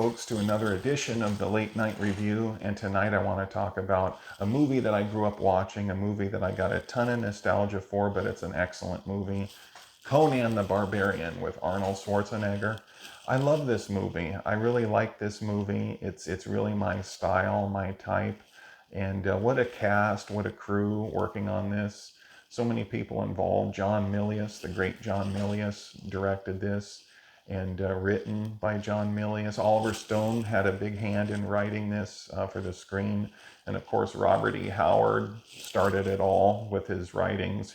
folks, to another edition of the Late Night Review. And tonight I want to talk about a movie that I grew up watching, a movie that I got a ton of nostalgia for, but it's an excellent movie. Conan the Barbarian with Arnold Schwarzenegger. I love this movie. I really like this movie. It's really my style, my type. And what a cast, what a crew working on this. So many people involved. John Milius, the great John Milius, directed this, and written by John Milius. Oliver Stone had a big hand in writing this for the screen. And of course, Robert E. Howard started it all with his writings,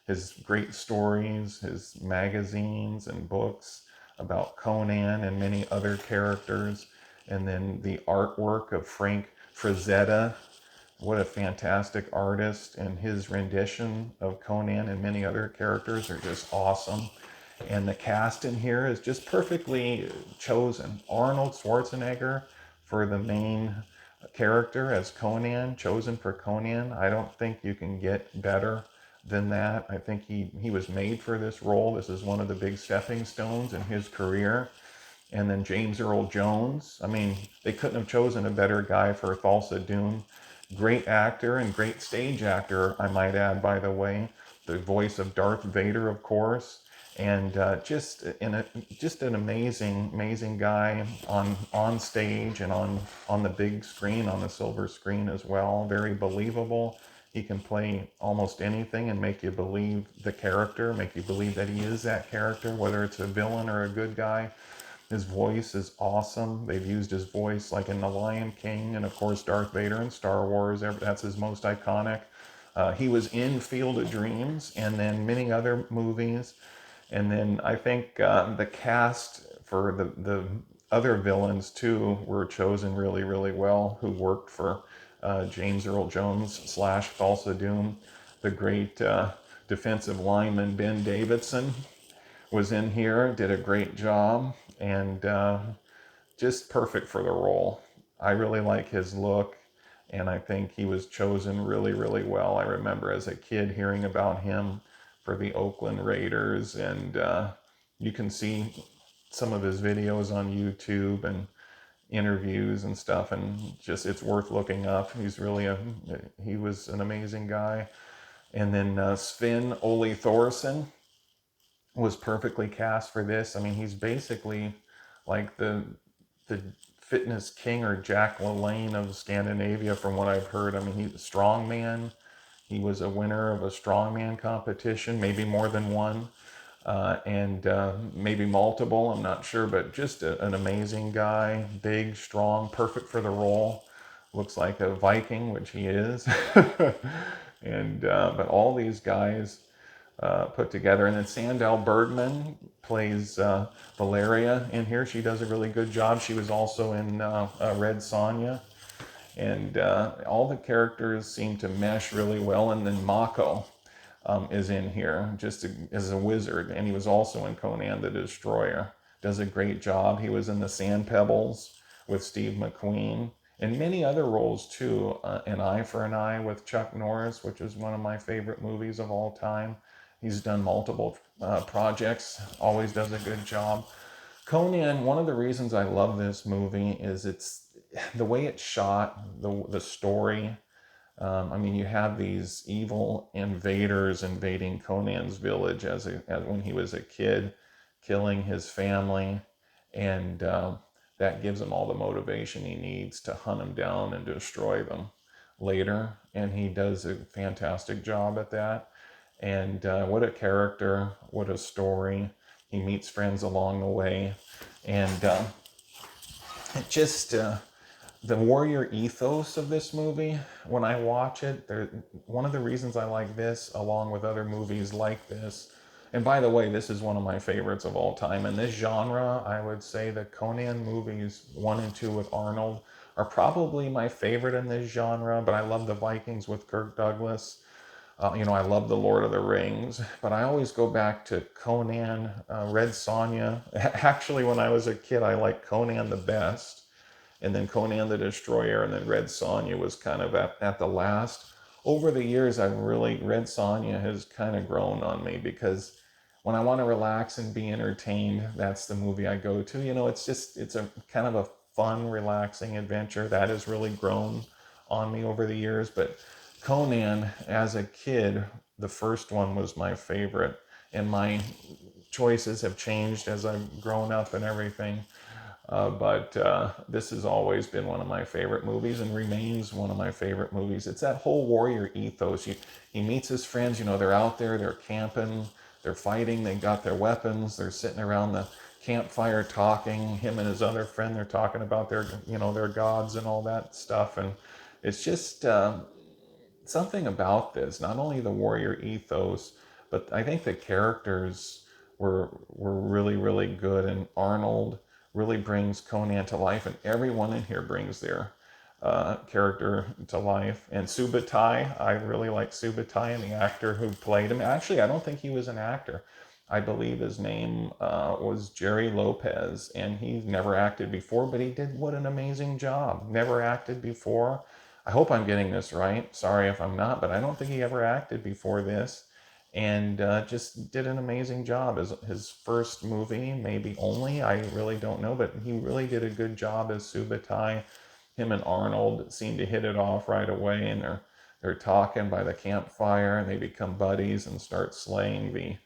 his great stories, his magazines and books about Conan and many other characters. And then the artwork of Frank Frazetta. What a fantastic artist, and his rendition of Conan and many other characters are just awesome. And the cast in here is just perfectly chosen. Arnold Schwarzenegger for the main character as Conan, chosen for Conan. I don't think you can get better than that. I think he was made for this role. This is one of the big stepping stones in his career. And then James Earl Jones. I mean, they couldn't have chosen a better guy for Thulsa Doom. Great actor and great stage actor, I might add, by the way. The voice of Darth Vader, of course. And just an amazing guy on stage and on the big screen, on the silver screen as well. Very believable. He can play almost anything and make you believe the character, make you believe that he is that character, whether it's a villain or a good guy. His voice is awesome. They've used his voice like in The Lion King, and of course Darth Vader in Star Wars. That's his most iconic. He was in Field of Dreams and then many other movies. And then I think the cast for the other villains too were chosen really well, who worked for James Earl Jones / Thulsa Doom. The great defensive lineman Ben Davidson was in here, did a great job, and just perfect for the role. I really like his look, and I think he was chosen really well. I remember as a kid hearing about him for the Oakland Raiders, and you can see some of his videos on YouTube and interviews and stuff, and just it's worth looking up. He was an amazing guy. And then Sven Ole Thorsen was perfectly cast for this. I mean, he's basically like the fitness king or Jack LaLanne of Scandinavia, from what I've heard. I mean, he's a strongman. He was a winner of a strongman competition, maybe more than one, and maybe multiple. I'm not sure, but just an amazing guy, big, strong, perfect for the role. Looks like a Viking, which he is, and but all these guys put together. And then Sandal Bergman plays Valeria in here. She does a really good job. She was also in Red Sonja. And all the characters seem to mesh really well. And then Mako is in here just as a wizard. And he was also in Conan the Destroyer. Does a great job. He was in The Sand Pebbles with Steve McQueen. And many other roles too. An Eye for an Eye with Chuck Norris, which is one of my favorite movies of all time. He's done multiple projects, always does a good job. Conan, one of the reasons I love this movie is it's the way it's shot, the story. I mean, you have these evil invaders invading Conan's village as when he was a kid, killing his family, and that gives him all the motivation he needs to hunt them down and destroy them later. And he does a fantastic job at that. And what a character, what a story. He meets friends along the way. And it just, the warrior ethos of this movie, when I watch it, one of the reasons I like this, along with other movies like this, and by the way, this is one of my favorites of all time. In this genre, I would say the Conan movies 1 and 2 with Arnold are probably my favorite in this genre, but I love the Vikings with Kirk Douglas. I love The Lord of the Rings, but I always go back to Conan, Red Sonja. Actually, when I was a kid, I liked Conan the best, and then Conan the Destroyer, and then Red Sonja was kind of at the last. Over the years, Red Sonja has kind of grown on me, because when I want to relax and be entertained, that's the movie I go to. It's a kind of a fun, relaxing adventure that has really grown on me over the years. But Conan, as a kid, the first one was my favorite, and my choices have changed as I've grown up and everything. But this has always been one of my favorite movies and remains one of my favorite movies. It's that whole warrior ethos. He meets his friends, they're out there, they're camping, they're fighting, they got their weapons, they're sitting around the campfire talking. Him and his other friend, they're talking about their gods and all that stuff. And it's just something about this, not only the warrior ethos, but I think the characters were really, really good. And Arnold really brings Conan to life, and everyone in here brings their character to life. And Subutai, I really like Subutai and the actor who played him. Actually, I don't think he was an actor. I believe his name was Jerry Lopez, and he's never acted before, but he did what an amazing job. Never acted before. I hope I'm getting this right. Sorry if I'm not, but I don't think he ever acted before this, and just did an amazing job as his first movie, maybe only. I really don't know, but he really did a good job as Subutai. Him and Arnold seem to hit it off right away, and they're talking by the campfire, and they become buddies and start slaying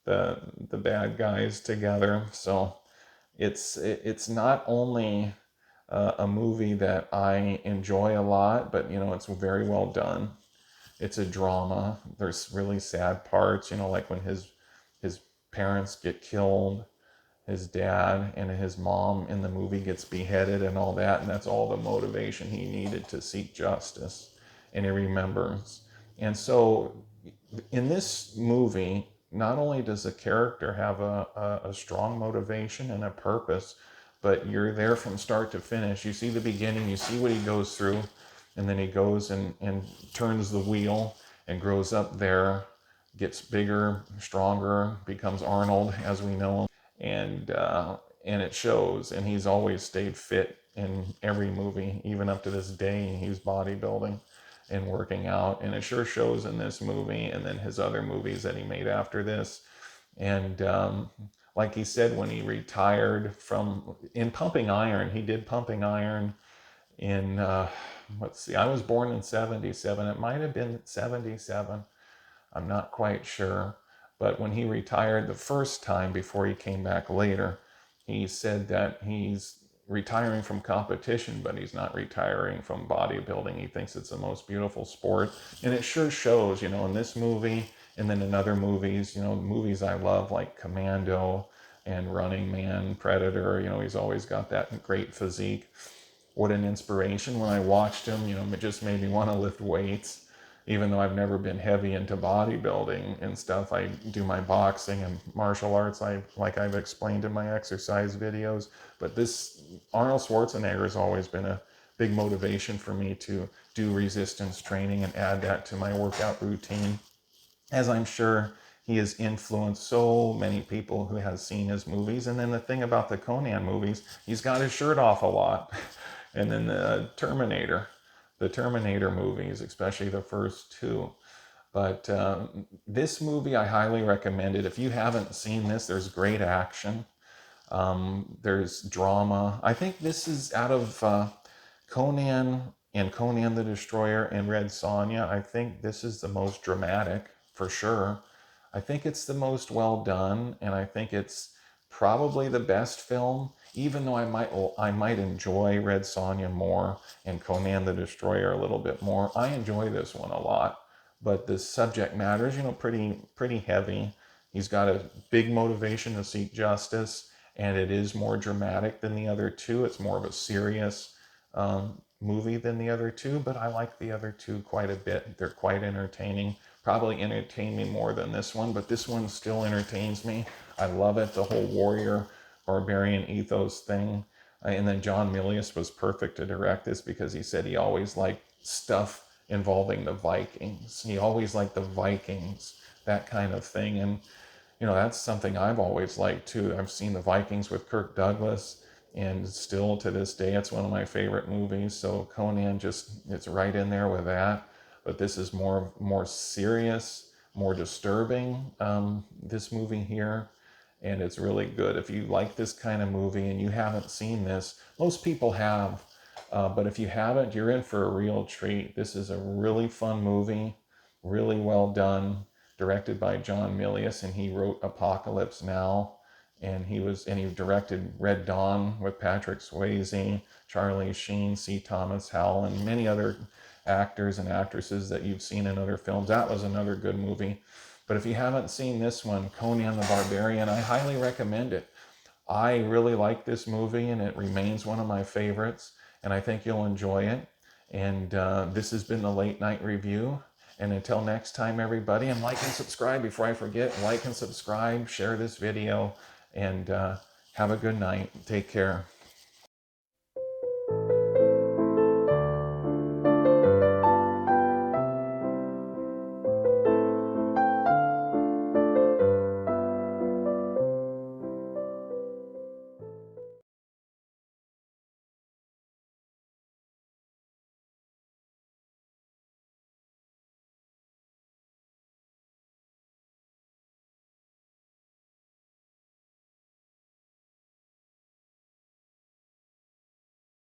the bad guys together. So it's not only a movie that I enjoy a lot, but it's very well done. It's a drama. There's really sad parts, like when his parents get killed, his dad and his mom in the movie gets beheaded and all that, and that's all the motivation he needed to seek justice, and he remembers. And so in this movie, not only does the character have a strong motivation and a purpose, but you're there from start to finish. You see the beginning, you see what he goes through, and then he goes and turns the wheel and grows up there, gets bigger, stronger, becomes Arnold as we know him, and it shows. And he's always stayed fit in every movie, even up to this day. He's bodybuilding and working out, and it sure shows in this movie and then his other movies that he made after this. And like he said, when he retired from in Pumping Iron, he did Pumping Iron in let's see, I was born in 77. It might have been 77. I'm not quite sure. But when he retired the first time before he came back later, he said that he's retiring from competition, but he's not retiring from bodybuilding. He thinks it's the most beautiful sport. And it sure shows, in this movie and then in other movies, movies I love like Commando and Running Man, Predator. He's always got that great physique. What an inspiration. When I watched him, it just made me want to lift weights. Even though I've never been heavy into bodybuilding and stuff, I do my boxing and martial arts, like I've explained in my exercise videos. But this Arnold Schwarzenegger has always been a big motivation for me to do resistance training and add that to my workout routine, as I'm sure he has influenced so many people who have seen his movies. And then the thing about the Conan movies, he's got his shirt off a lot. And then the Terminator movies, especially the first two. But this movie, I highly recommend it. If you haven't seen this, there's great action. There's drama. I think this is out of Conan and Conan the Destroyer and Red Sonja. I think this is the most dramatic, for sure. I think it's the most well done, and I think it's probably the best film, even though I might enjoy Red Sonja more and Conan the Destroyer a little bit more. I enjoy this one a lot, but the subject matter is, pretty heavy. He's got a big motivation to seek justice, and it is more dramatic than the other two. It's more of a serious movie than the other two, but I like the other two quite a bit. They're quite entertaining. Probably entertain me more than this one, but this one still entertains me. I love it, the whole warrior barbarian ethos thing. And then John Milius was perfect to direct this because he said he always liked stuff involving the Vikings. He always liked the Vikings, that kind of thing. And, that's something I've always liked too. I've seen the Vikings with Kirk Douglas, and still to this day, it's one of my favorite movies. So Conan it's right in there with that. But this is more serious, more disturbing, this movie here. And it's really good. If you like this kind of movie and you haven't seen this, most people have, but if you haven't, you're in for a real treat. This is a really fun movie, really well done, directed by John Milius, and he wrote Apocalypse Now, and he directed Red Dawn with Patrick Swayze, Charlie Sheen, C. Thomas Howell, and many other actors and actresses that you've seen in other films. That was another good movie. But if you haven't seen this one, Conan the Barbarian, I highly recommend it. I really like this movie, and it remains one of my favorites, and I think you'll enjoy it. And this has been the Late Night Review. And until next time, everybody, and like and subscribe before I forget. Like and subscribe, share this video, and have a good night. Take care.